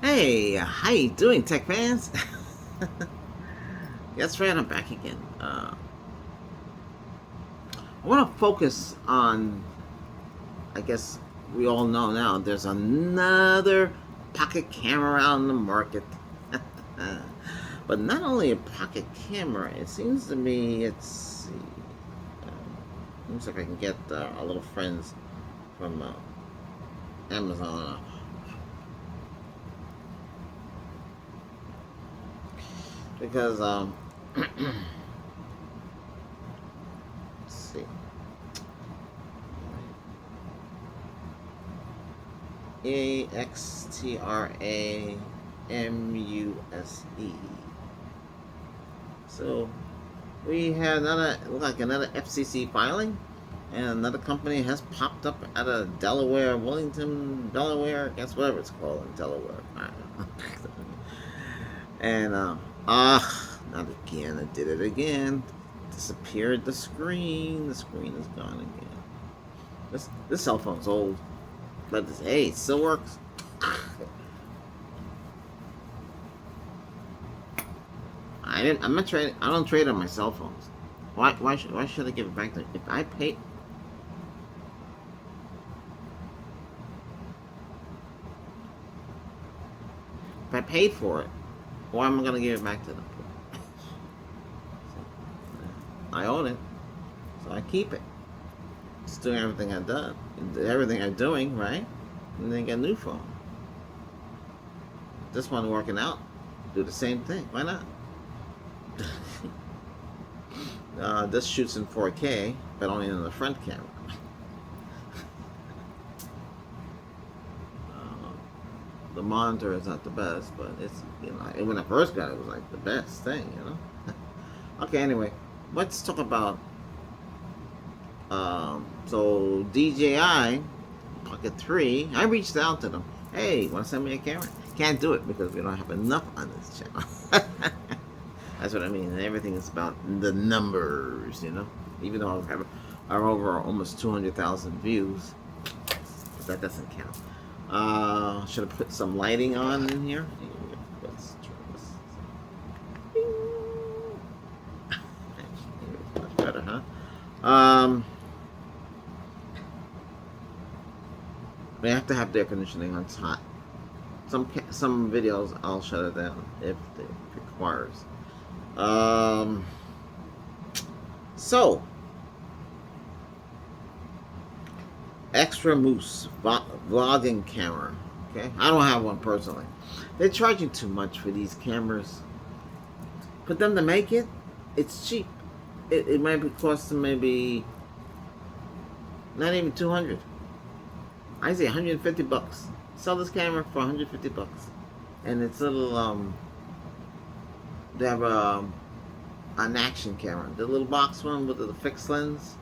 Hey, how you doing, tech fans? That's right, I'm back again. I want to focus on, I guess we all know now, there's another pocket camera out in the market. But not only a pocket camera, it seems to me, looks like I can get our little friends from Amazon. Because, let's see. Xtra Muse. So we have another FCC filing, and another company has popped up out of Delaware, Wellington, Delaware. Guess whatever it's called in Delaware. I don't know. And not again. I did it again. Disappeared the screen. The screen is gone again. This cell phone's old, but hey, it still works. I'm not trading. I don't trade on my cell phones. Why should I give it back to? If I pay, if I paid for it, why am I gonna give it back to them? I own it, so I keep it. It's doing everything I've done, everything I'm doing right, and then get a new phone. This one working out, do the same thing. Why not? This shoots in 4K, but only in the front camera. The monitor is not the best, but it's, when I first got it, it was like the best thing. Okay, anyway, let's talk about so DJI Pocket 3. I reached out to them. Hey, want to send me a camera? Can't do it because we don't have enough on this channel. That's what I mean. Everything is about the numbers, Even though I have over almost 200,000 views, but that doesn't count. Should have put some lighting on in here. Let's try this. Much better, huh? We have to have the air conditioning on. It's hot. Some videos I'll shut it down if it requires. So Xtra Muse vlogging camera. Okay, I don't have one personally. They're charging too much for these cameras. For them to make it, it's cheap. It might be costing maybe not even 200. I say 150 bucks. Sell this camera for 150 bucks, and it's little They have an action camera, the little box one with the fixed lens.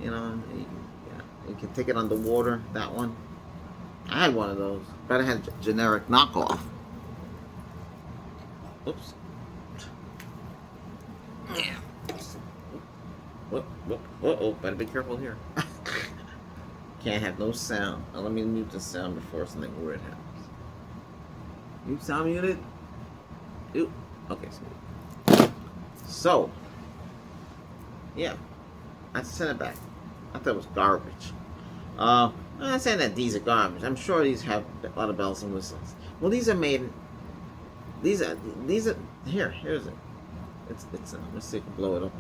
You can take it underwater. That one. I had one of those, but I had a generic knockoff. Oops. Yeah. Uh-oh, better be careful here. Can't have no sound. Now let me mute the sound before something weird happens. You sound muted? Ew. Okay, so yeah, I sent it back. I thought it was garbage. I'm not saying that these are garbage. I'm sure these have a lot of bells and whistles. Well, these are made. These are here's it. It's let's see if I can blow it up.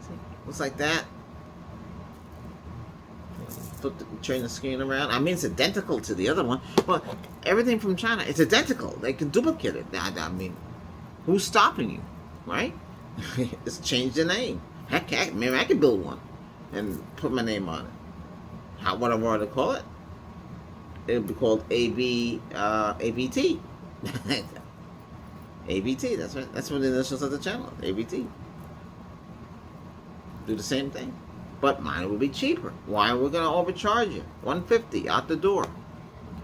See? Looks like that. Turn the screen around. I mean, it's identical to the other one. Well, everything from China, it's identical. They can duplicate it. I mean, who's stopping you, right? Just change the name. Heck, maybe I could build one and put my name on it. What I wanted to call it? It would be called ABT. ABT. That's right. That's what the initials of the channel. ABT. Do the same thing. But mine would be cheaper. Why are we going to overcharge you? $150 out the door.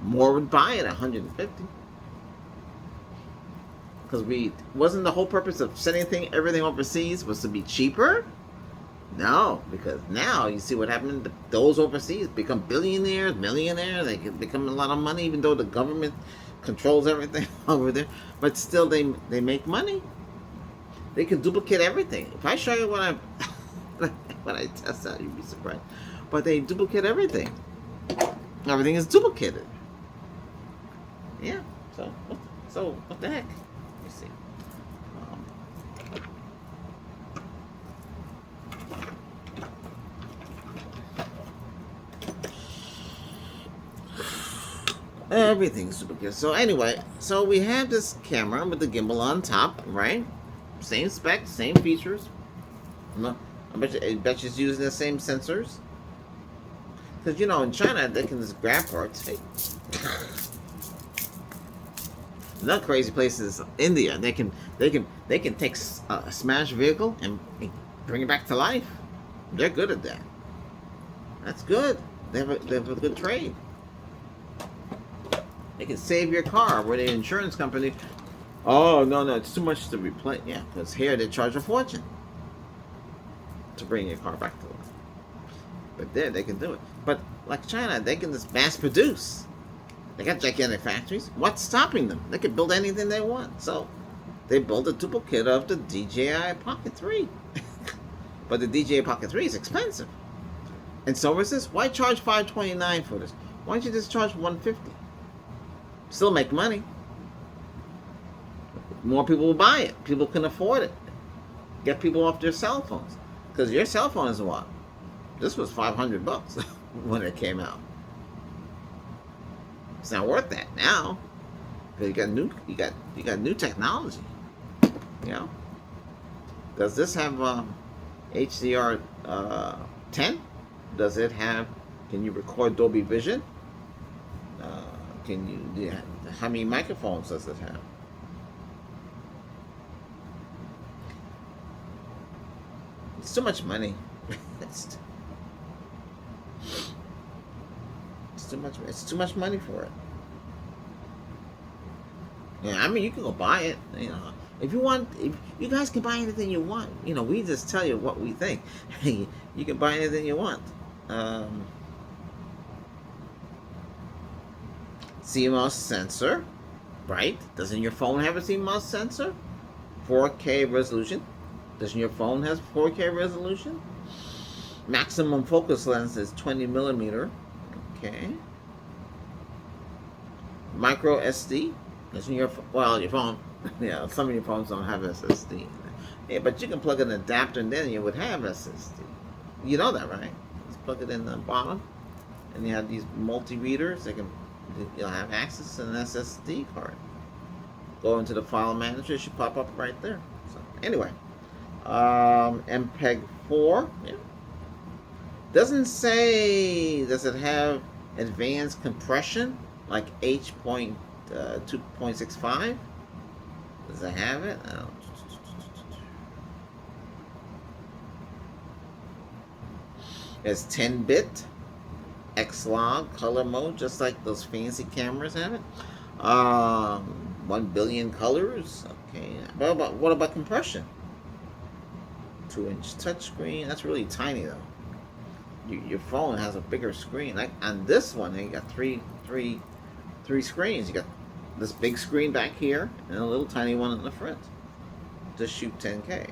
More would buy it at $150. Because wasn't the whole purpose of sending everything overseas was to be cheaper? No, because now you see what happened. Those overseas become billionaires, millionaires. They can become a lot of money, even though the government controls everything over there. But still, they make money. They can duplicate everything. If I show you what I when I test out, you'd be surprised. But they duplicate everything. Everything is duplicated. Yeah. So what the heck? Let me see. Everything's duplicated. So anyway, so we have this camera with the gimbal on top, right? Same specs, same features. I bet you it's using the same sensors. Because you know, in China they can just grab parts. Hey. Another crazy place is India. They can take a smashed vehicle and bring it back to life. They're good at that. That's good. They have a good trade. They can save your car where the insurance company. Oh no, it's too much to replace. Yeah, because here they charge a fortune to bring your car back to life. But there they can do it. But like China, they can just mass produce. They got gigantic factories. What's stopping them? They can build anything they want. So they built a duplicate of the DJI Pocket 3. But the DJI Pocket 3 is expensive. And so is this. Why charge $529 for this? Why don't you just charge $150? Still make money. More people will buy it. People can afford it. Get people off their cell phones. Because your cell phone is what? This was $500 when it came out. It's not worth that now. Because you got new technology. You know? Does this have HDR 10? Does it have? Can you record Dolby Vision? How many microphones does it have? It's too much money. It's too much. It's too much money for it. Yeah, I mean, you can go buy it. You know, if you want, if you guys can buy anything you want. You know, we just tell you what we think. You can buy anything you want. CMOS sensor, right? Doesn't your phone have a CMOS sensor? 4K resolution. Doesn't your phone have 4K resolution? Maximum focus length is 20 millimeter. Okay. Micro SD. Doesn't your phone? Yeah, some of your phones don't have SSD. Yeah, but you can plug an adapter and then you would have SSD. You know that, right? Just plug it in the bottom, and you have these multi-readers. You'll have access to an SSD card. Go into the file manager. It should pop up right there. So anyway, MPEG 4. Yeah. Doesn't say. Does it have advanced compression like H.2.65? Does it have it? Oh. It's 10-bit X-Log color mode, just like those fancy cameras have it. 1 billion colors. Okay. What about compression? 2-inch touchscreen. That's really tiny though. Your phone has a bigger screen. Like on this one, you got three screens. You got this big screen back here and a little tiny one in the front. Just shoot 10K.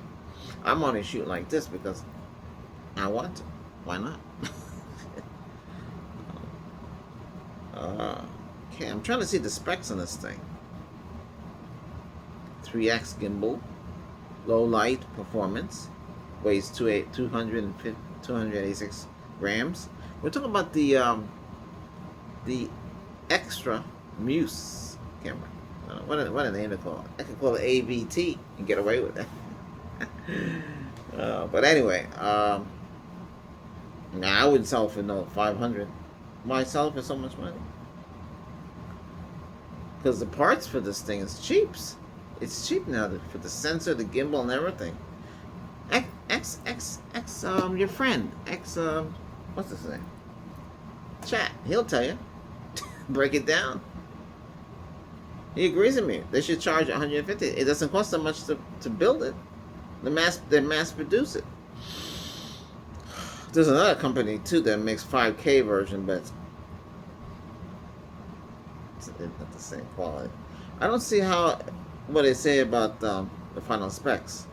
I'm only shooting like this because I want to. Why not? Okay, I'm trying to see the specs on this thing. 3x gimbal, low light performance, weighs 286 grams. We're talking about the Xtra Muse camera. What a name to call it. I could call it AVT and get away with that. But anyway, now I wouldn't sell it for no 500. Why sell it for so much money? Because the parts for this thing is cheap. It's cheap now for the sensor, the gimbal, and everything. Your friend, what's his name? Chat. He'll tell you. Break it down. He agrees with me. They should charge $150. It doesn't cost that much to build it. They mass produce it. There's another company too that makes 5K version, but it's not the same quality. I don't see how what they say about the final specs.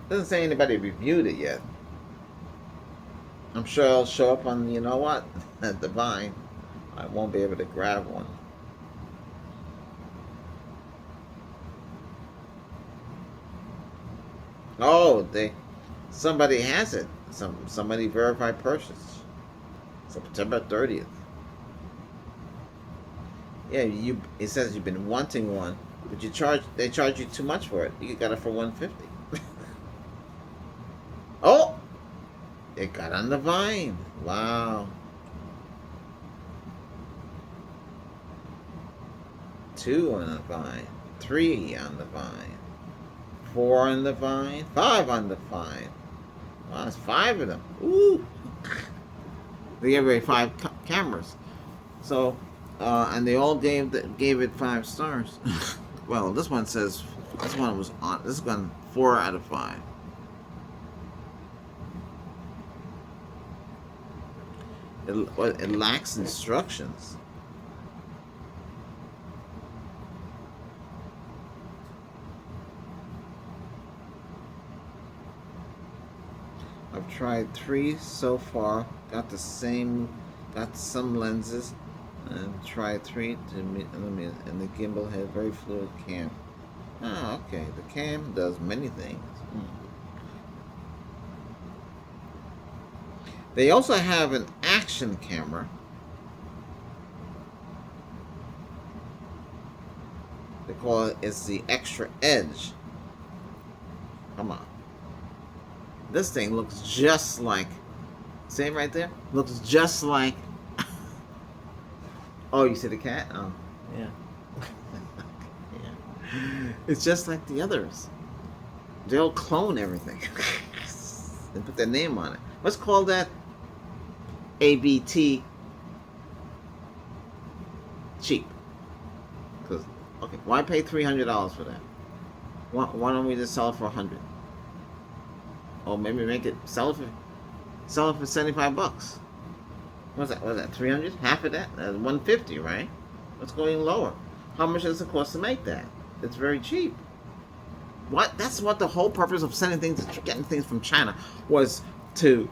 Doesn't say anybody reviewed it yet. I'm sure it'll show up on, you know what, at the Vine. I won't be able to grab one. Oh, somebody has it. Somebody verified purchase. September 30th. Yeah, it says you've been wanting one, but they charge you too much for it. You got it for $150. Oh, it got on the Vine. Wow. 2 on the Vine, 3 on the Vine, 4 on the Vine, 5 on the Vine. Wow, that's 5 of them. Ooh. They gave away 5 cameras. So, and they all gave it 5 stars. Well, this one says this one was on. This one 4 out of 5. It lacks instructions. I've tried 3 so far. Got some lenses, and tried 3 and the gimbal had very fluid cam. Ah, okay. The cam does many things. They also have an action camera. They call it's the Xtra Edge. Come on. This thing looks just like, same right there? Looks just like, oh, you see the cat? Oh, yeah. Yeah. It's just like the others. They'll clone everything and put their name on it. Let's call that ABT cheap. Because, okay, why pay $300 for that? Why don't we just sell it for $100? Or maybe sell it for $75. What's that? 300? Half of that? That's 150, right? Let's go even lower. How much does it cost to make that? It's very cheap. That's what the whole purpose of getting things from China was to.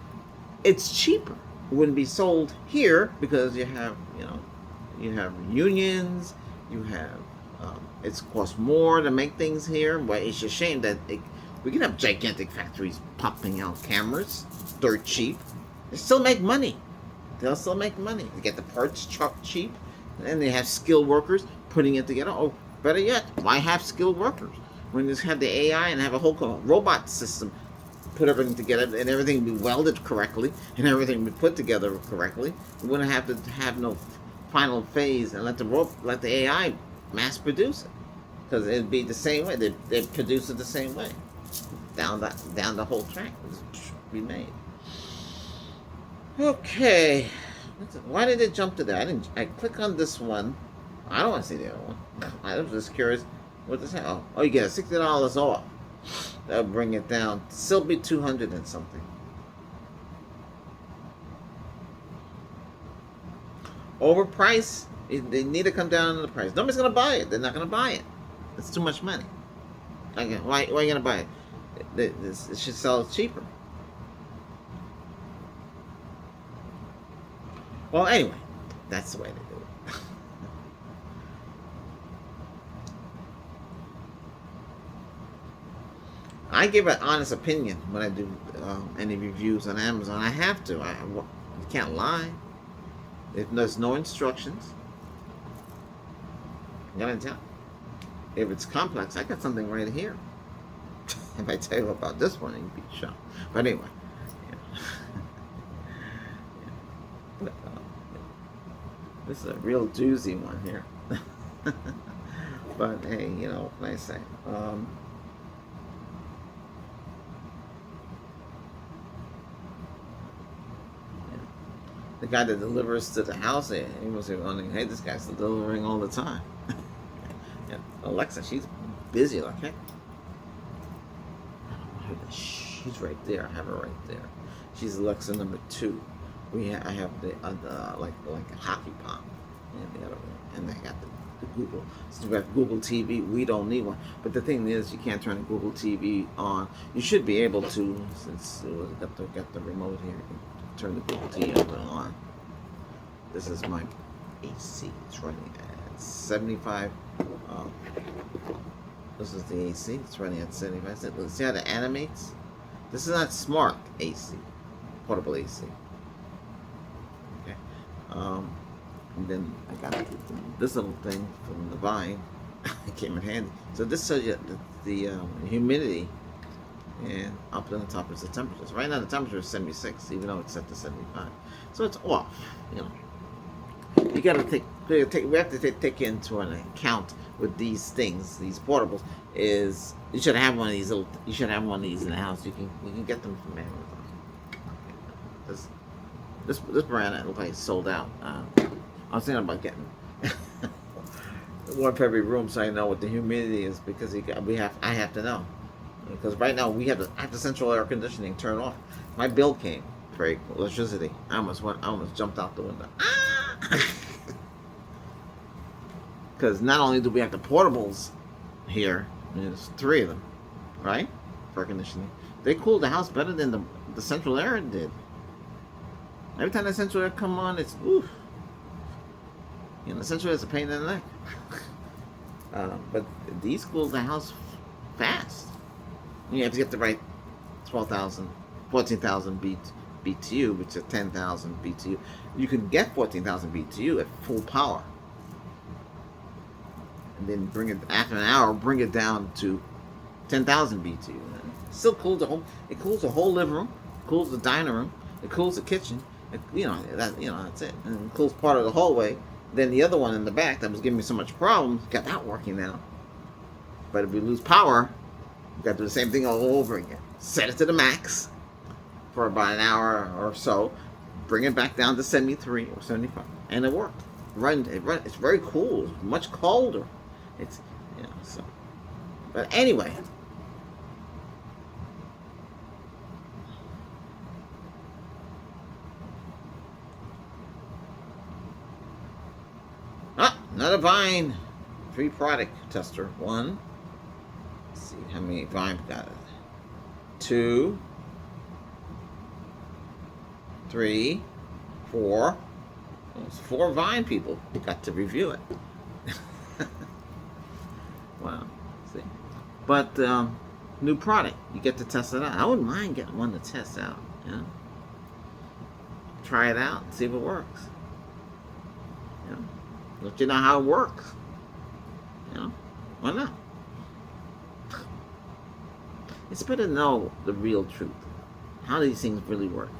It's cheaper. It wouldn't be sold here because you have unions. You have it's cost more to make things here. But it's a shame that we can have gigantic factories pumping out cameras dirt cheap. They still make money. They'll still make money. They get the parts cheap, and they have skilled workers putting it together. Oh, better yet, why have skilled workers when you just have the AI and have a whole robot system put everything together and everything be welded correctly and everything be put together correctly? You wouldn't have to have no final phase and let the AI mass produce it, because it'd be the same way. They produce it the same way down the whole track. It's be made. Okay, why did it jump to that? I click on this one. I don't want to see the other one. I was just curious what this. Oh, you get $60 off. That'll bring it down. Still be 200 and something. Overpriced. They need to come down on the price. Nobody's gonna buy it. They're not gonna buy it. It's too much money. Again, why are you gonna buy it? It should sell cheaper. Well, anyway, that's the way to do it. I give an honest opinion when I do any reviews on Amazon. I have to. You can't lie. If there's no instructions, I'm gonna tell. If it's complex, I got something right here. If I tell you about this one, you'd be shocked. But anyway, yeah. This is a real doozy one here. But hey, what can I say? the guy that delivers to the house, he must be wondering, hey, this guy's delivering all the time. And Alexa, she's busy like heck. She's right there. I have her right there. She's Alexa number 2. I have the like a hockey pop in the other one, and they got the Google. So we have Google TV. We don't need one. But the thing is, you can't turn the Google TV on. You should be able to, since got the remote here. You can turn the Google TV on. This is my AC. It's running at 75. This is the AC. It's running at 75. See how it animates? This is not smart AC, portable AC. Okay. And then I got this little thing from the Vine. It came in handy. So this tells you the humidity, and up on the top is the temperatures. Right now the temperature is 76, even though it's set to 75. So it's off. You know, you gotta we have to take into an account with these things, these portables. Is you should have one of these you should have one of these in the house. You can get them from Amazon. This brand, it looks like it's sold out. I was thinking about getting one for every room, so I know what the humidity is, because I have to know, because right now I have the central air conditioning turned off. My bill came for electricity. I almost jumped out the window. Because not only do we have the portables here, there's 3 of them, right, for air conditioning. They cool the house better than the central air did. Every time the central air come on, it's oof. You know, the central air is a pain in the neck. But these cool the house fast. You have to get the right 14,000 BTU, which is 10,000 BTU. You can get 14,000 BTU at full power, and then bring it after an hour, bring it down to 10,000 BTU. It still cools the whole. It cools the whole living room, cools the dining room, it cools the kitchen. That's it. And it cools part of the hallway. Then the other one in the back that was giving me so much problems, got that working now. But if we lose power, we got to do the same thing all over again. Set it to the max for about an hour or so, bring it back down to 73 or 75, and it worked. It's very cool. It's much colder. It's so. But anyway. Another Vine free product tester. 1. Let's see how many Vine got it. 2, 3, 4. There's 4 Vine people who got to review it. Wow. See, but new product. You get to test it out. I wouldn't mind getting one to test out. Try it out. See if it works. Let you know how it works. Why not? It's better to know the real truth. How these things really work.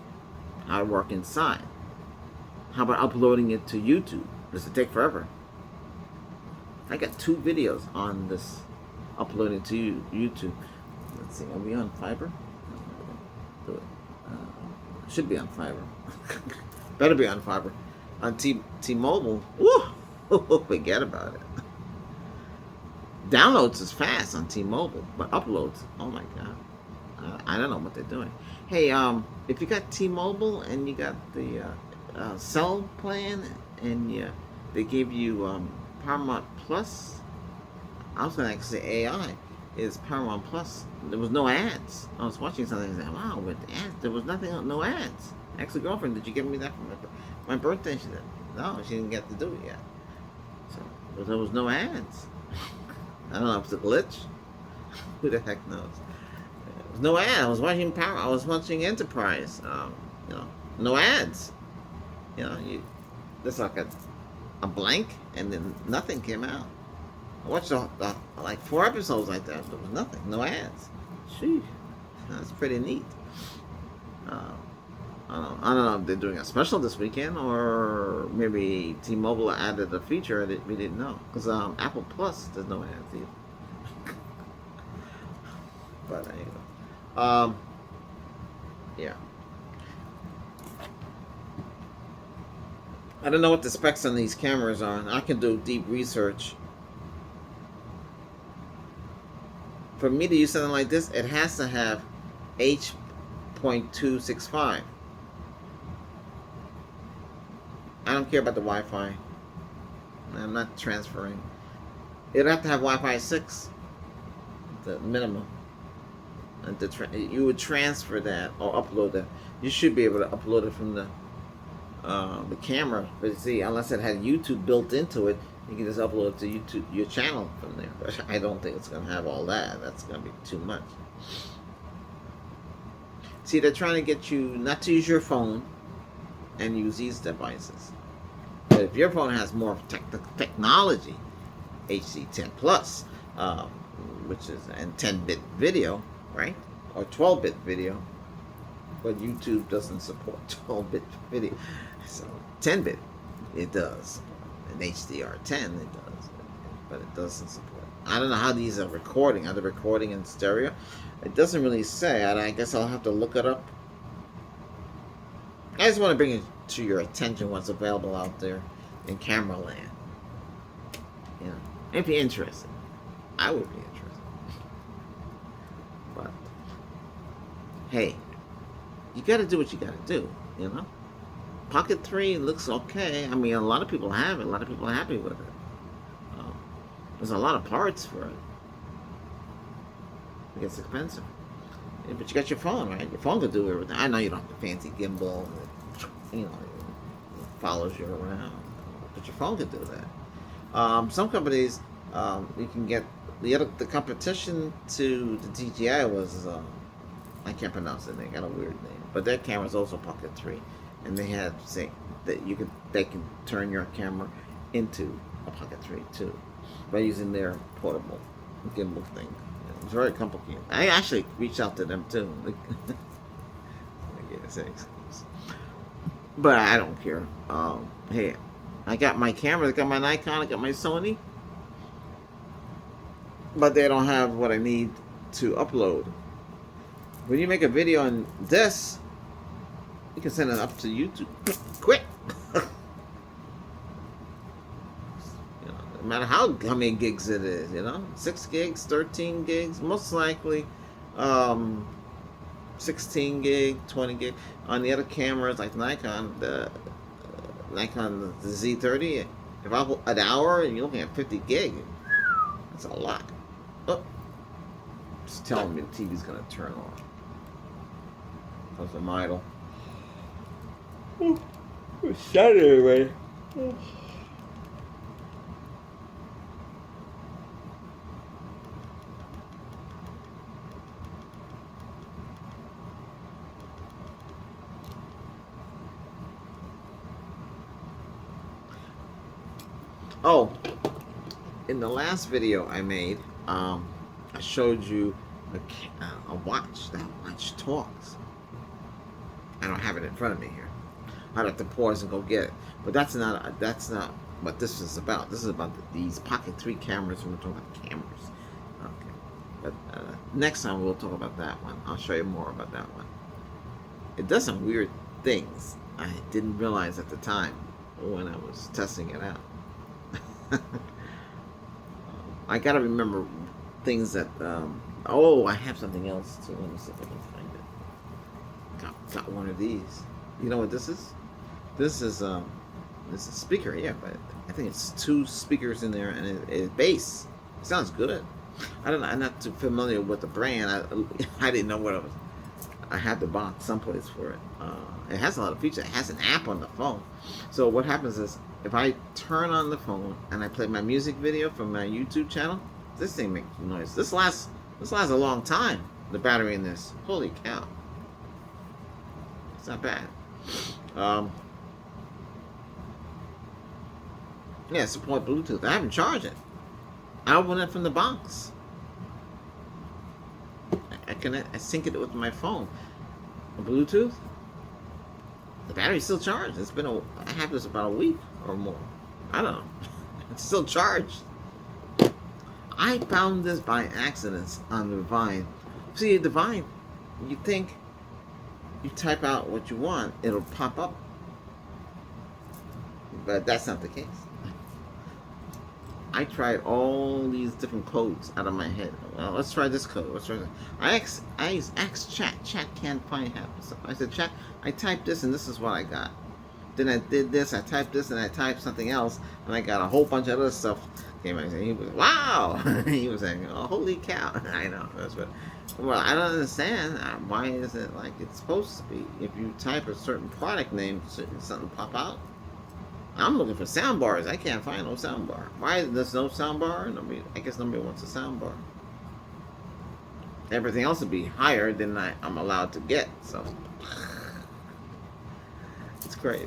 How it work inside. How about uploading it to YouTube? Does it take forever? I got 2 videos on this uploading to YouTube. Let's see, are we on fiber? Do it. Should be on fiber. Better be on fiber. On T-Mobile, woo! Forget about it. Downloads is fast on T-Mobile, but uploads, oh my god, I don't know what they're doing. Hey, if you got T-Mobile and you got the cell plan, and they give you Paramount Plus, I was gonna actually say AI is Paramount Plus. There was no ads. I was watching something and said, wow, with ads, there was nothing, no ads. Actually, girlfriend, did you give me that for my birthday? She said, no, she didn't get to do it yet. So, but there was no ads. I don't know if it's a glitch. Who the heck knows? There was no ad. I was watching Enterprise. No ads. There's like a blank, and then nothing came out. I watched like 4 episodes like that. There was nothing. No ads. Sheesh. That's pretty neat. I don't know if they're doing a special this weekend, or maybe T-Mobile added a feature that we didn't know. Because Apple Plus, there's no ads either. But anyway, yeah. I don't know what the specs on these cameras are. I can do deep research. For me to use something like this, it has to have H.265. I don't care about the Wi-Fi. I'm not transferring. It'd have to have Wi-Fi 6, the minimum. And you would transfer that or upload that. You should be able to upload it from the camera. But see, unless it had YouTube built into it, you can just upload it to YouTube, your channel from there. But I don't think it's going to have all that. That's going to be too much. See, they're trying to get you not to use your phone and use these devices. But if your phone has more technology, HD10 Plus, which is and 10-bit video, right, or 12-bit video, but YouTube doesn't support 12-bit video, so 10-bit it does, and HDR10 it does, but it doesn't support. I don't know how these are recording. Are they recording in stereo? It doesn't really say. I guess I'll have to look it up. I just want to bring it to your attention what's available out there in camera land. You know, if you're interested, I would be interested. But hey, you got to do what you got to do. You know, Pocket 3 looks okay. I mean, a lot of people have it. A lot of people are happy with it. There's a lot of parts for it. It gets expensive. Yeah, but you got your phone, right? Your phone can do everything. I know you don't have a fancy gimbal that, you know, follows you around. But your phone can do that. Some companies, you can get the competition to the DJI was I can't pronounce it. They got a weird name, but their camera is also Pocket 3, and they had say that they can turn your camera into a Pocket 3 too by using their portable gimbal thing. It's very complicated. I actually reached out to them too. But I don't care. Hey, I got my camera, I got my Nikon, I got my Sony, but they don't have what I need to upload. When you make a video on this, you can send it up to YouTube quick. No matter how many gigs it is, 6 gigs, 13 gigs, most likely 16 gig, 20 gig. On the other cameras like Nikon, the Z30, if I put an hour and you're looking at 50 gig, that's a lot. Oh, it's telling me the TV's gonna turn on. Because I'm idle. It's Saturday already. Oh, in the last video I made, I showed you a watch. That watch talks. I don't have it in front of me here. I'd have to pause and go get it. But that's not what this is about. This is about these Pocket 3 cameras. We're talking about cameras. Okay. But next time we'll talk about that one. I'll show you more about that one. It does some weird things I didn't realize at the time when I was testing it out. I gotta remember things that I have something else too. Let me see if I can find it. Got one of these. You know what this is? This is a speaker, yeah, but I think it's 2 speakers in there, and it's bass. It sounds good. I'm not too familiar with the brand. I didn't know what it was. I had the box someplace for it. It has a lot of features. It has an app on the phone. So what happens is, if I turn on the phone and I play my music video from my YouTube channel, this thing makes noise. This lasts a long time. The battery in this, holy cow, it's not bad. Yeah, support Bluetooth. I haven't charged it. I opened it from the box. I sync it with my phone. Bluetooth. The battery's still charged. I have this about a week or more. I don't know. It's still charged. I found this by accident on the Vine. See, the Vine, you think you type out what you want, it'll pop up. but that's not the case. I tried all these different codes out of my head. Well, let's try this code. Let's try that. I asked chat. Chat can't find half the stuff. I said, chat, I typed this and this is what I got. Then I did this, I typed this, and I typed something else, and I got a whole bunch of other stuff came out. He was, wow! He was saying, oh, holy cow. I know, that's what. Well, I don't understand. Why is it like it's supposed to be? If you type a certain product name, something pop out? I'm looking for sound bars. I can't find no sound bar. Why is there's no sound bar? Nobody, I guess nobody wants a sound bar. Everything else would be higher than I'm allowed to get, so. It's crazy.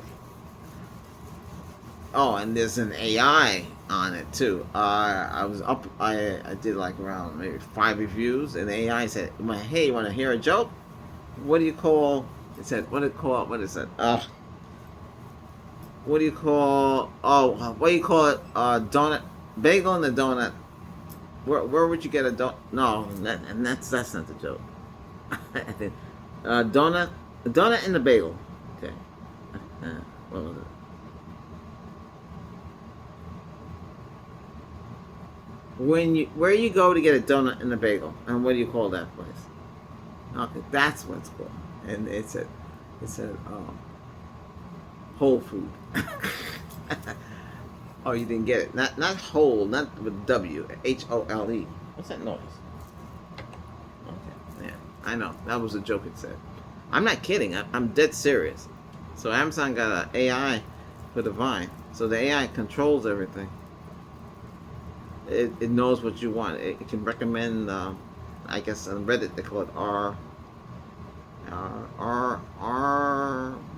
Oh, and there's an AI on it too. I was up. I did like around maybe 5 reviews, and the AI said, "Hey, you want to hear a joke? What do you call?" It said, "What do you call it? What is it? What do you call? Oh, what do you call it? Donut, bagel and a donut. Where would you get a donut? No, that's not the joke. Donut, a donut and a bagel. Okay. What was it? Where you go to get a donut and a bagel, and what do you call that place? Okay, that's what it's called. And it said Whole Food. Oh, you didn't get it. Not whole, not with W, HOLE. What's that noise? Okay, yeah, I know that was a joke. It said. I'm not kidding. I'm dead serious. So Amazon got an AI for the Vine, so the AI controls everything. It knows what you want. It can recommend. I guess on Reddit they call it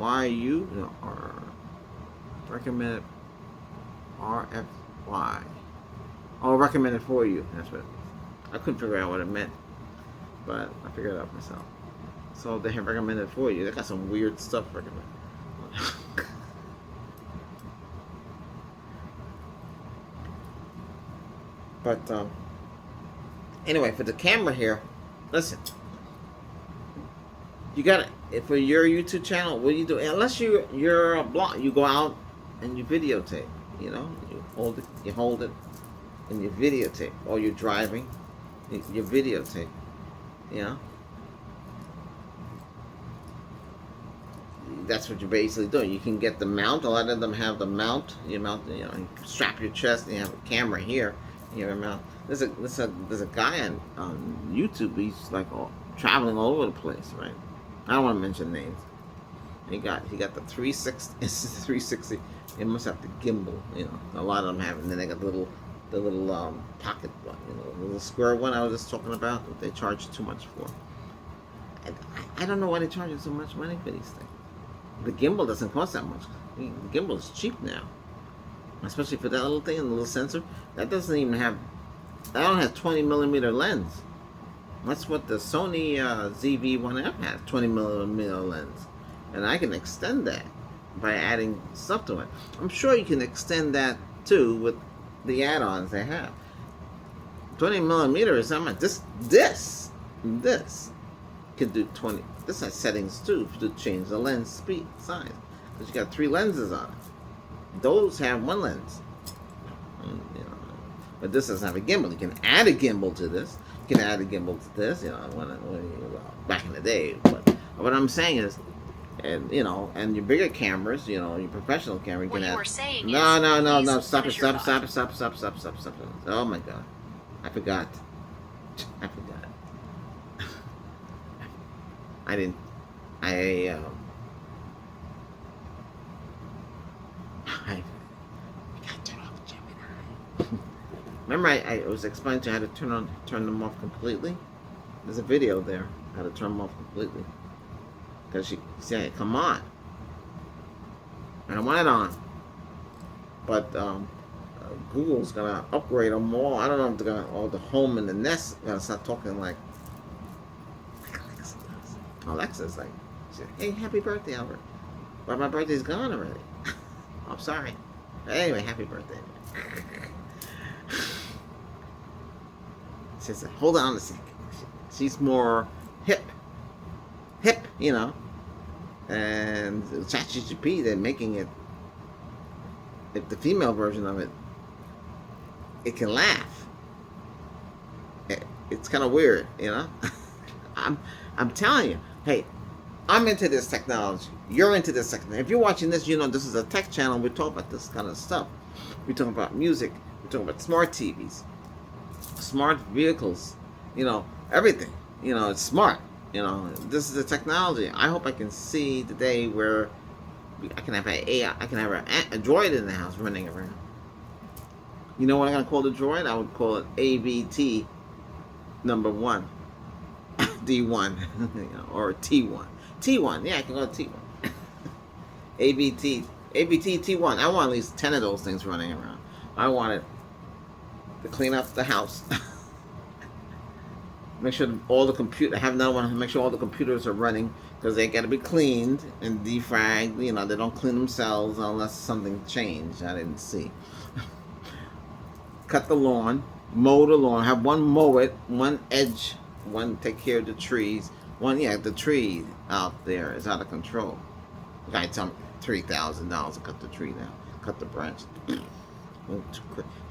RYU. No, recommended RFY. Oh, recommended for you. That's what it is. I couldn't figure out what it meant, but I figured it out myself. So they have recommended for you. They got some weird stuff recommended. But anyway, for the camera here, listen. You got it for your YouTube channel. What do you do? Unless you're a blog, you go out and you videotape. You know, you hold it, and you videotape. Or you're driving, you videotape. You know, that's what you're basically doing. You can get the mount. A lot of them have the mount. You mount. You know, you strap your chest, and you have a camera here. You know, there's a guy on YouTube. He's like traveling all over the place, right? I don't want to mention names. He got the 360. It's 360. It must have the gimbal. You know, a lot of them have. And then they got the little pocket one. You know, the little square one I was just talking about. That they charge too much for. And I don't know why they charge so much money for these things. The gimbal doesn't cost that much. The gimbal is cheap now. Especially for that little thing and the little sensor. That doesn't even have. That only has 20mm lens. That's what the Sony ZV-1F has, 20mm lens. And I can extend that by adding stuff to it. I'm sure you can extend that too with the add-ons they have. 20mm is how much? This can do 20. This has settings too to change the lens speed size. Because you got 3 lenses on it. Those have 1 lens. You know, but this doesn't have a gimbal. You can add a gimbal to this. You can add a gimbal to this. You know, back in the day. But what I'm saying is, and you know, and your bigger cameras, you know, your professional camera, you can add. No! Stop it! Oh my God! I forgot. I didn't. I got to turn off Gemini. Remember, I was explaining to you how to turn them off completely. There's a video there how to turn them off completely. Because she said, "Come on," and I want it on. But Google's gonna upgrade them all. I don't know if they're gonna all the Home and the Nest gonna start talking like Alexa does. Alexa's like, she said, "Hey, happy birthday, Albert." But my birthday's gone already. I'm sorry. Anyway, happy birthday. She said, "Hold on a second." She's more hip, you know. And ChatGPT, they're making it if the female version of it, it can laugh. It's kind of weird, you know. I'm telling you, hey, I'm into this technology. You're into this technology. If you're watching this, you know this is a tech channel. We talk about this kind of stuff. We talk about music. We talk about smart TVs, smart vehicles. You know, everything. You know, it's smart. You know, this is the technology. I hope I can see the day where I can have an AI. I can have a droid in the house running around. You know what I'm gonna call the droid? I would call it ABT number 1, D1, you know, or T1. T1, yeah, I can go to T1. ABT T1. I want at least 10 of those things running around. I want it to clean up the house. Make sure all the I have another one to make sure all the computers are running, because they got to be cleaned and defragged. You know, they don't clean themselves unless something changed I didn't see. Cut the lawn, mow the lawn, have one mow it, one edge, one take care of the trees, one, yeah, the tree out there is out of control. The guy tell me $3,000 to cut the tree down, cut the branch.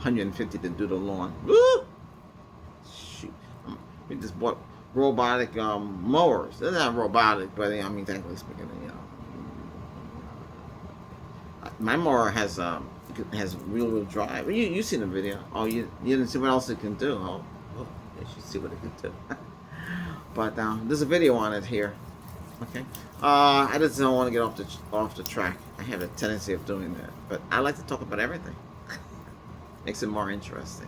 $150 to do the lawn. Woo! Shoot. We just bought robotic mowers. They're not robotic, but I mean, technically speaking, you know. My mower has real drive. You seen the video? Oh, you didn't see what else it can do? Oh, you should see what it can do. But there's a video on it here. Okay. I just don't want to get off the track. I have a tendency of doing that, but I like to talk about everything. Makes it more interesting.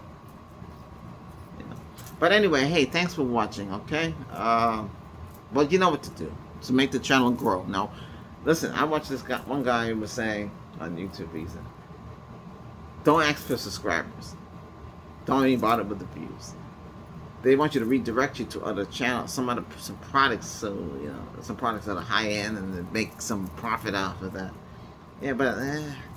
You know. But anyway, hey, thanks for watching. Okay. Well, you know what to do to make the channel grow. Now, listen. I watched this guy. One guy who was saying on YouTube, he said, don't ask for subscribers. Don't even bother with the views. They want you to redirect you to other channels, some products, so you know, some products that are high end and they make some profit off of that. Yeah, but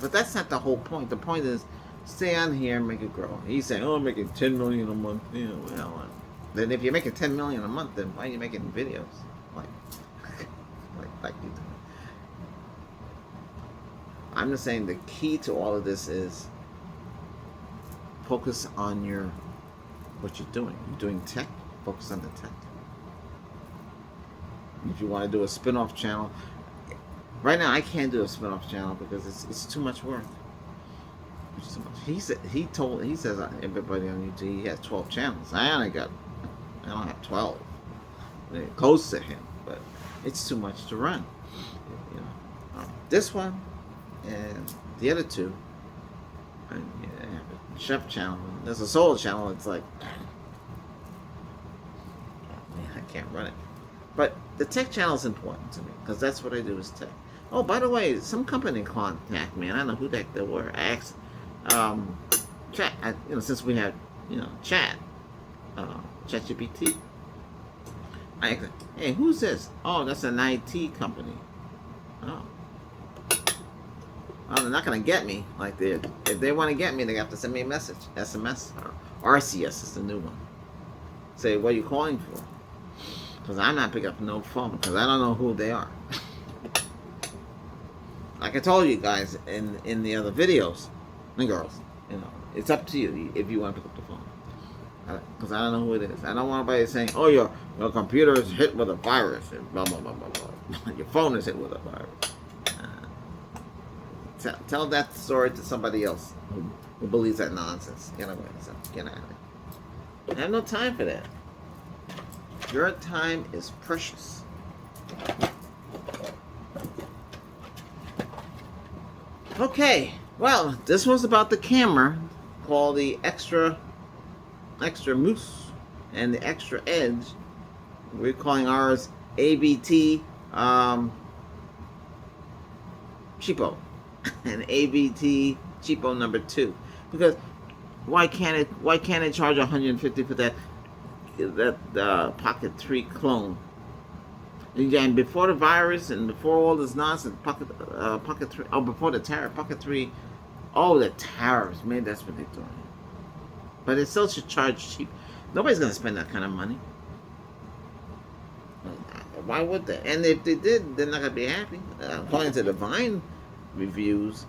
that's not the whole point. The point is, stay on here and make it grow. He's saying, oh, I'm making 10 million a month. You know, well, then if you're making 10 million a month, then why are you making videos like you do? I'm just saying the key to all of this is focus on what you're doing. You're doing tech, focus on the tech. If you want to do a spin-off channel, right now I can't do a spin-off channel because it's too much work. It's too much. He says everybody on YouTube, he has 12 channels. I don't have 12. They're close to him, but it's too much to run. You know, this one and the other two. And, yeah, chef channel. There's a solo channel. It's like, man, I can't run it. But the tech channel is important to me because that's what I do is tech. Oh, by the way, some company contact me, and I don't know who the heck they were. I asked, chat. You know, since we have, you know, ChatGPT. I asked, hey, who's this? Oh, that's an IT company. Oh. Well, they're not going to get me like they. If they want to get me, they have to send me a message, SMS or RCS is the new one. Say, what are you calling for? Because I'm not picking up no phone because I don't know who they are. Like I told you guys in the other videos, and girls, you know, it's up to you if you want to pick up the phone. Because I don't know who it is. I don't want anybody saying, oh, your computer is hit with a virus and blah blah blah blah blah. Your phone is hit with a virus. Tell that story to somebody else who believes that nonsense. Get away. So get out of it. I have no time for that. Your time is precious. Okay. Well, this was about the camera called the Xtra Muse and the Xtra Edge. We're calling ours ABT cheapo. And ABT cheapo number 2, because why can't it charge $150 for that Pocket 3 clone? And before the virus and before all this nonsense, Pocket 3, oh, before the tariff, Pocket 3, oh, the tariffs, man, that's what they're doing. But it still should charge cheap. Nobody's gonna spend that kind of money. Why would they? And if they did, they're not gonna be happy. According to the Vine reviews,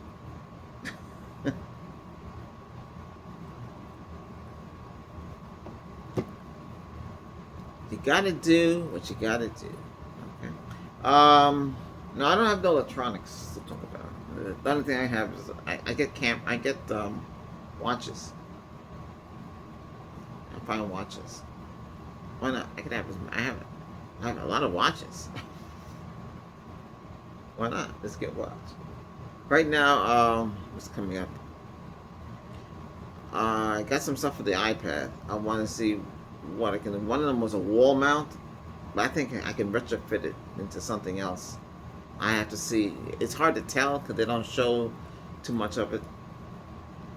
You gotta do what you gotta do. Okay. No, I don't have no electronics to talk about. The only thing I have is I get watches. I find watches. Why not? I have a lot of watches. Why not? Let's get watch. Right now, what's coming up? I got some stuff for the iPad. I want to see what I can do. One of them was a wall mount, but I think I can retrofit it into something else. I have to see. It's hard to tell because they don't show too much of it.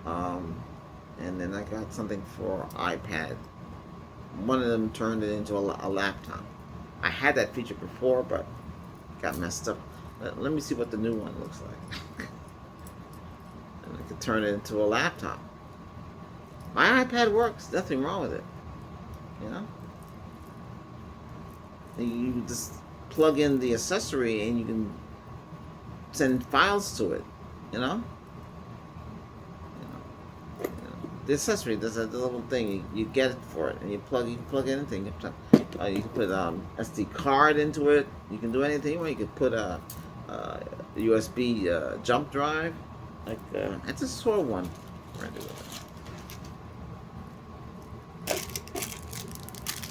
And then I got something for iPad. One of them turned it into a laptop. I had that feature before, but got messed up. Let me see what the new one looks like. And I could turn it into a laptop. My iPad works. Nothing wrong with it. You know? And you just plug in the accessory and you can send files to it. You know? The accessory, there's a little thing you get it for it, and you can plug anything. You can put SD card into it. You can do anything. Or you can put a USB jump drive. Like I just saw one.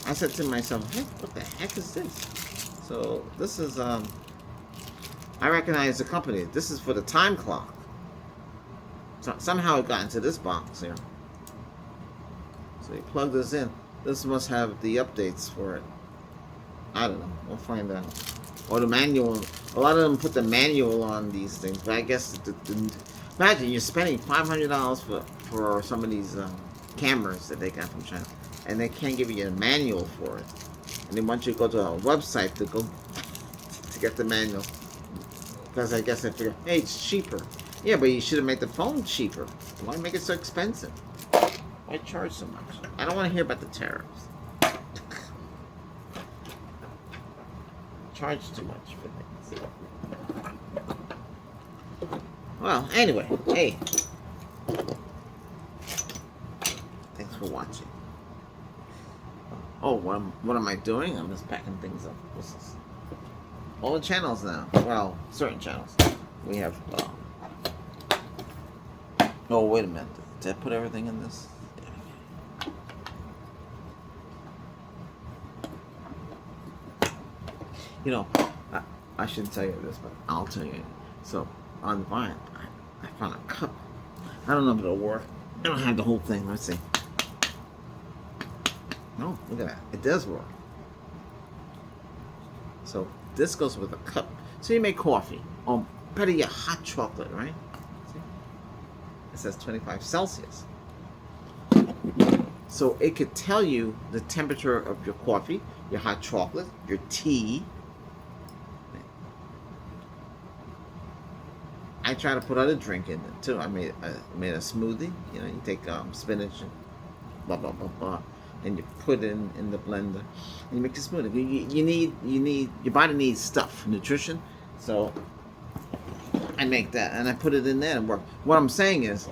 I said to myself, "Hey, what the heck is this?" So this is I recognize the company. This is for the time clock. So somehow it got into this box here. So you plug this in. This must have the updates for it. I don't know. We'll find out. Or the manual. A lot of them put the manual on these things, but I guess imagine you're spending $500 for some of these cameras that they got from China, and they can't give you a manual for it. And they want you to go to a website to go to get the manual, because I guess they figure, hey, it's cheaper. Yeah, but you should have made the phone cheaper. Why make it so expensive? Why charge so much? I don't want to hear about the tariffs. Charge too much for things. Well, anyway, hey. Thanks for watching. Oh, what am I doing? I'm just packing things up. What's this? All the channels now. Well, certain channels. We have... oh, wait a minute. Did I put everything in this? You know, I shouldn't tell you this, but I'll tell you. So, on Vine, I found a cup. I don't know if it'll work. I don't have the whole thing. Let's see. No, look at that. It does work. So, this goes with a cup. So, you make coffee. Or better yet, hot chocolate, right? See? It says 25 Celsius. So, it could tell you the temperature of your coffee, your hot chocolate, your tea. I try to put other drink in it too. I made a smoothie. You know, you take spinach and blah blah blah blah, and you put it in the blender, and you make a smoothie. You need your body needs stuff, nutrition. So I make that and I put it in there and work. What I'm saying is,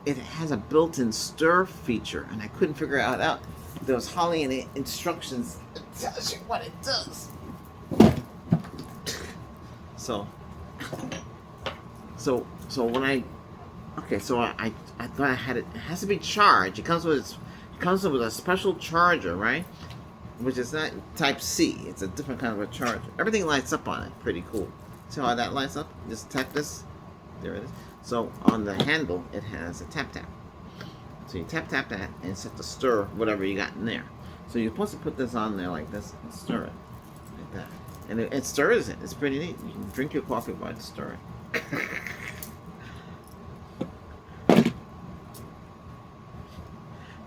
it has a built-in stir feature, and I couldn't figure it out. There was hardly any instructions that tells you what it does. So when I thought I had it. It has to be charged. It comes with a special charger, right? Which is not Type C. It's a different kind of a charger. Everything lights up on it. Pretty cool. See how that lights up? Just tap this. There it is. So on the handle, it has a tap. So you tap that and set to stir whatever you got in there. So you're supposed to put this on there like this and stir it like that. And it stirs it. It's pretty neat. You can drink your coffee while it's stirring.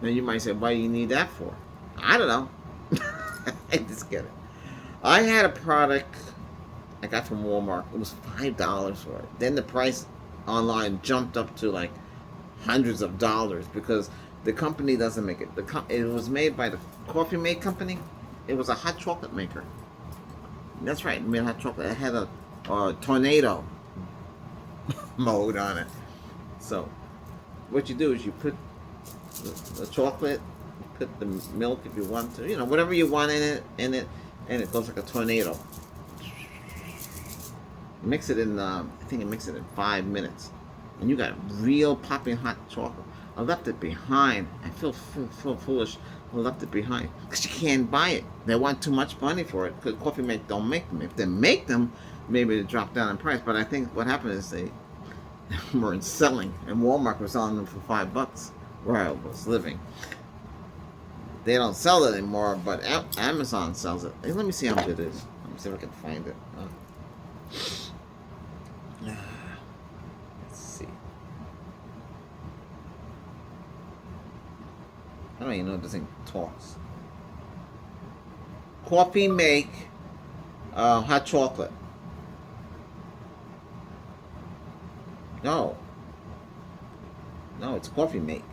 Now you might say, why do you need that for? I don't know. I just get it. I had a product I got from Walmart. It was $5 for it. Then the price online jumped up to like hundreds of dollars because the company doesn't make it. It was made by the Coffee Mate company. It was a hot chocolate maker. That's right, it made hot chocolate. It had a tornado mode on it. So what you do is you put the chocolate, put the milk if you want to. Whatever you want in it, and it goes like a tornado. Mix it in. I think it mixes it in 5 minutes, and you got real popping hot chocolate. I left it behind. I feel foolish. I left it behind because you can't buy it. They want too much money for it because coffee make don't make them. If they make them, maybe they drop down in price. But I think what happened is they weren't selling, and Walmart was selling them for $5 where I was living. They don't sell it anymore, but Amazon sells it. Hey, let me see how good it is. Let me see if I can find it. Let's see. I don't even know if this thing talks. Coffee make hot chocolate. No, it's coffee make.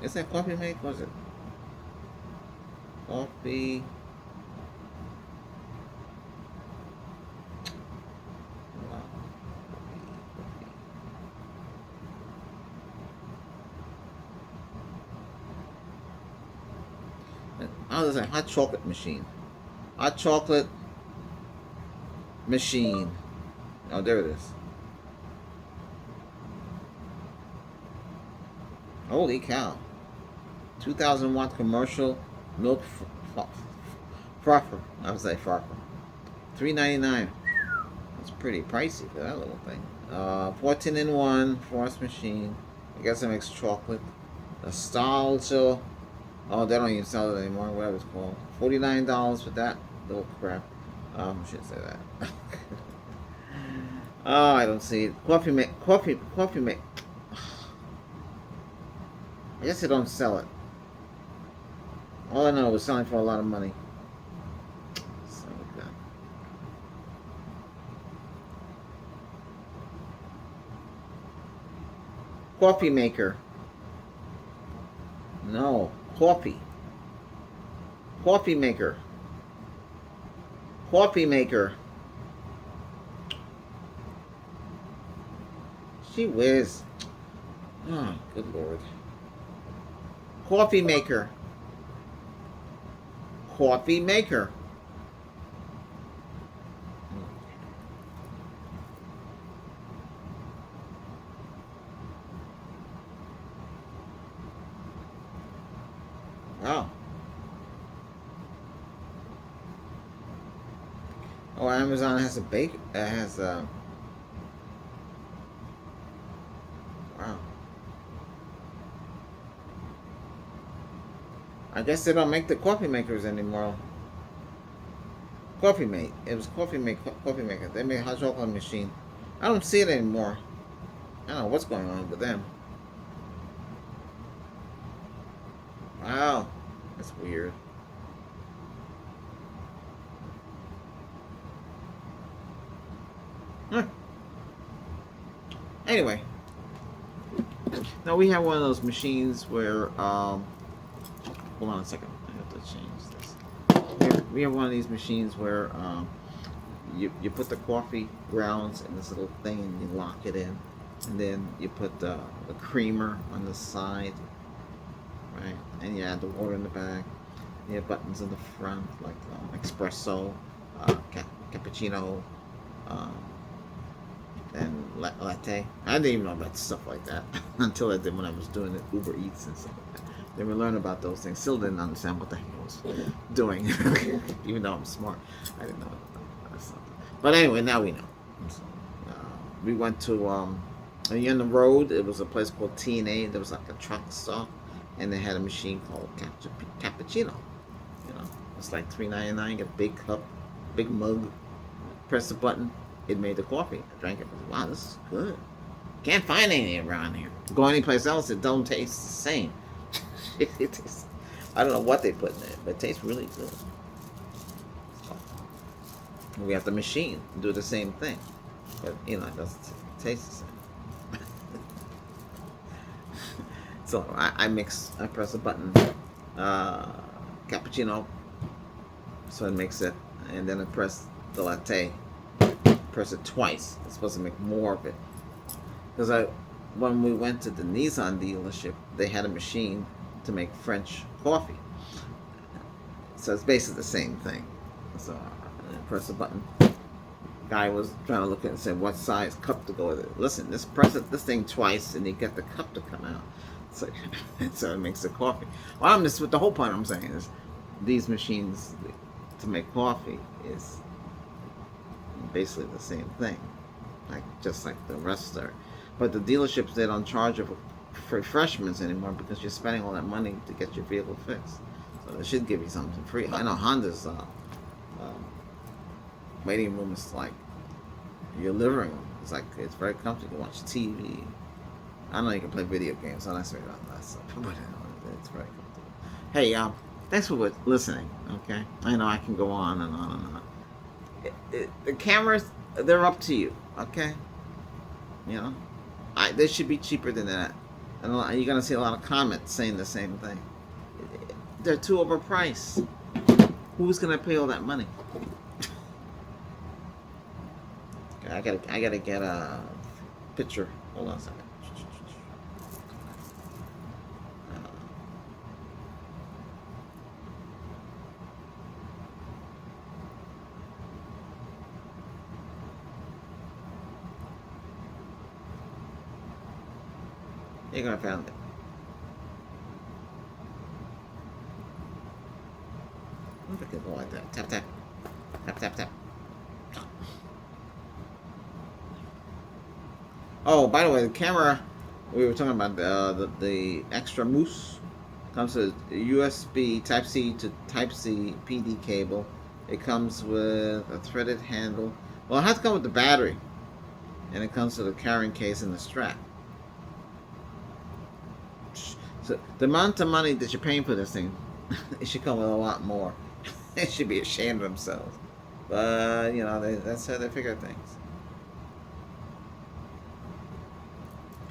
Is that coffee make? What is it? Coffee. Oh, there's a hot chocolate machine. Hot chocolate machine. Oh, there it is. Holy cow. 2,000 watt commercial milk frother. I would say frother. $3.99. That's pretty pricey for that little thing. 14 in 1 frost machine. I guess it makes chocolate. Nostalgia. Oh, they don't even sell it anymore. Whatever it's called. $49 for that little crap. I shouldn't say that. Oh, I don't see it. Coffee make. I guess they don't sell it. All I know it was selling for a lot of money. So good. Coffee maker. No, coffee. Coffee maker. Coffee maker. Gee whiz. Oh, good lord. Coffee maker. Coffee maker. Wow. Oh, Amazon has a bake. Has a. Wow. I guess they don't make the coffee makers anymore. Coffee mate. It was coffee maker. They made a hot chocolate machine. I don't see it anymore. I don't know what's going on with them. Wow. That's weird. Huh. Anyway. Now we have one of those machines where hold on a second. I have to change this. We have one of these machines where you put the coffee grounds in this little thing and you lock it in, and then you put the creamer on the side, right? And you add the water in the back. You have buttons in the front like espresso, cappuccino, and latte. I didn't even know about stuff like that until I did when I was doing the Uber Eats and stuff like that. Then we learned about those things. Still didn't understand what the heck I was doing. Even though I'm smart, I didn't know. But anyway, now we know. So, we went to on the road. It was a place called T&A. There was like a truck stop, and they had a machine called cappuccino. It's like $3.99. Get a big cup, big mug. Press the button. It made the coffee. I drank it. Wow, this is good. Can't find any around here. Go anyplace else, it don't taste the same. I don't know what they put in it, but it tastes really good. We have the machine do the same thing, but it doesn't taste the same. So I press a button, cappuccino, so it makes it, and then I press the latte. Press it twice. It's supposed to make more of it. Because when we went to the Nissan dealership, they had a machine to make French coffee. So it's basically the same thing. So I press the button. Guy was trying to look at it and said what size cup to go with it. Listen, just press this thing twice and you get the cup to come out. So, so it makes the coffee. Well, I'm just, what the whole point I'm saying is these machines to make coffee is basically the same thing, like just like the rest are. But the dealerships, they don't charge you for refreshments anymore because you're spending all that money to get your vehicle fixed. So they should give you something free. I know Honda's waiting room is like your living room. It's like it's very comfortable. You watch TV. I know you can play video games. I'm not saying that stuff, but it's very comfortable. Hey, thanks for listening. Okay, I know I can go on and on and on. The cameras, they're up to you. Okay, you know, they should be cheaper than that. And you're gonna see a lot of comments saying the same thing. They're too overpriced. Who's gonna pay all that money? I gotta get a picture. Hold on a second. You're gonna find it. I think it go like that. Tap tap, tap tap tap. Oh, by the way, the camera we were talking about, the Xtra Muse comes with a USB Type C to Type C PD cable. It comes with a threaded handle. Well, it has to come with the battery, and it comes with a carrying case and the strap. So the amount of money that you're paying for this thing, it should come with a lot more. They should be ashamed of themselves. But you know, that's how they figure things.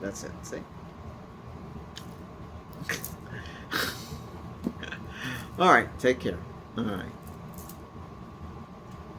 That's it. See? All right. Take care. All right.